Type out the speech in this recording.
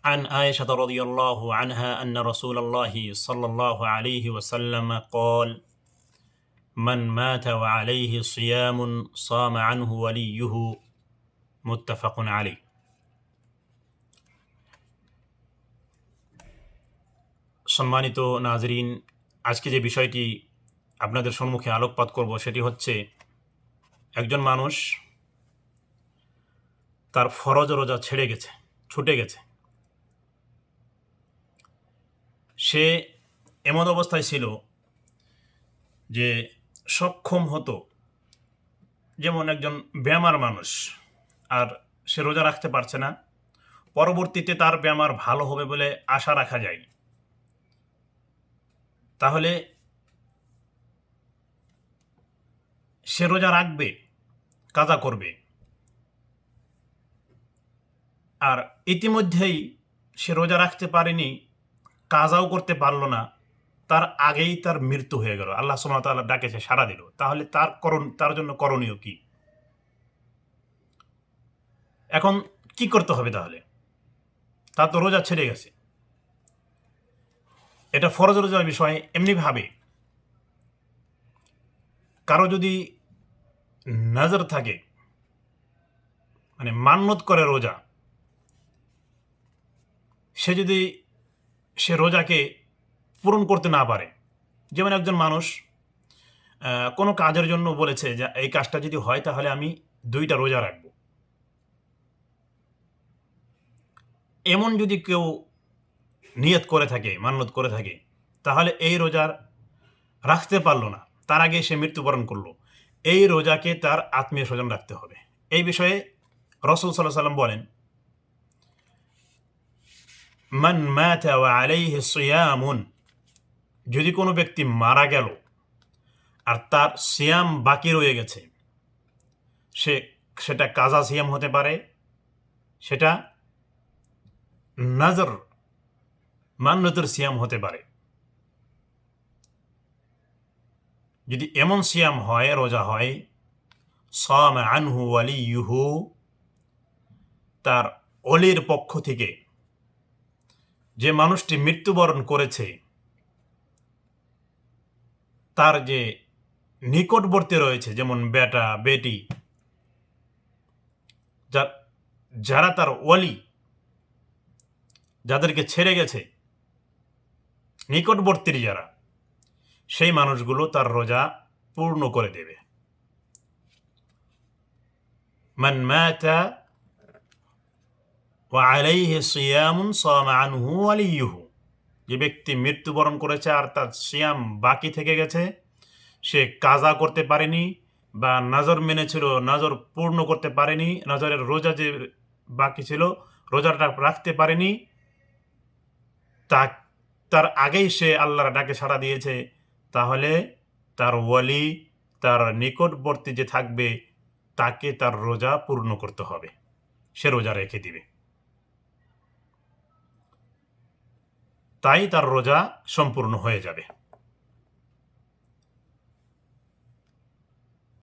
عن عائشة رضي الله عنها أن رسول الله صلى الله عليه وسلم قال: من مات وعليه صيام صام عنه وليه متفق عليه। সম্মানিত নাজরিন, আজকে যে বিষয়টি আপনাদের সম্মুখে আলোকপাত করব সেটি হচ্ছে একজন মানুষ তার ফরজ রোজা ছুটে গেছে। সে এমন অবস্থায় ছিল যে সক্ষম হতো, যেমন একজন বেমার মানুষ আর সে রোজা রাখতে পারছে না, পরবর্তীতে তার বেমার ভালো হবে বলে আশা রাখা যায়, তাহলে সে রোজা রাখবে, কাজা করবে। আর ইতিমধ্যেই সে রোজা রাখতে পারেনি, কাজাও করতে পারলো না, তার আগেই তার মৃত্যু হয়ে গেল, আল্লাহ সুবহানাহু ওয়া তাআলা ডাকে সে সাড়া দিল। তাহলে তার জন্য করণীয় কি? এখন কি করতে হবে? তাহলে তার তো রোজা ছেড়ে গেছে, এটা ফরজ রোজার বিষয়। এমনি ভাবে কারো যদি নজর থাকে, মানে মান্যত করে রোজা, সে রোজাকে পূরণ করতে না পারে, যেমন একজন মানুষ কোনো কাজের জন্য বলেছে যে এই কাজটা যদি হয় তাহলে আমি 2টা রোজা রাখব, এমন যদি কেউ নিয়ত করে থাকে, মান্যত করে থাকে, তাহলে এই রোজার রাখতে পারলো না, তার আগে সে মৃত্যুবরণ করলো, এই রোজাকে তার আত্মীয় স্বজন রাখতে হবে। এই বিষয়ে রাসূল সাল্লাল্লাহু আলাইহি ওয়াসাল্লাম বলেন, মান মাতা ওয়া আলাইহি সিয়ামুন, যদি কোনো ব্যক্তি মারা গেল আর তার সিয়াম বাকি রয়ে গেছে, সেটা কাজা সিয়াম হতে পারে, সেটা নাজর মান্যতের সিয়াম হতে পারে। যদি এমন সিয়াম হয়, রোজা হয়, সাম আনহু ওয়ালিয়ুহু, তার ওলির পক্ষ থেকে, যে মানুষটি মৃত্যুবরণ করেছে তার যে নিকটবর্তী রয়েছে, যেমন বেটা বেটি, যারা তার ওয়ালি, যাদেরকে ছেড়ে গেছে, নিকটবর্তীর যারা, সেই মানুষগুলো তার রোজা পূর্ণ করে দেবে। মান মাতা ওয়া আলাইহি সিয়ামুন সামা আনহু ওয়ালিয়ুহু, যে ব্যক্তি মৃত্যুবরণ করেছে আর তার সিয়াম বাকি থেকে গেছে, সে কাজা করতে পারেনি বা নজর মেনেছিল, নজর পূর্ণ করতে পারেনি, নজরের রোজা যে বাকি ছিল রোজাটা রাখতে পারেনি, তার আগেই সে আল্লাহর ডাকে সাড়া দিয়েছে, তাহলে তার ওয়ালি, তার নিকটবর্তী যে থাকবে, তাকে তার রোজা পূর্ণ করতে হবে, সে রোজা রেখে দিবে, তাই তার রোজা সম্পূর্ণ হয়ে যাবে।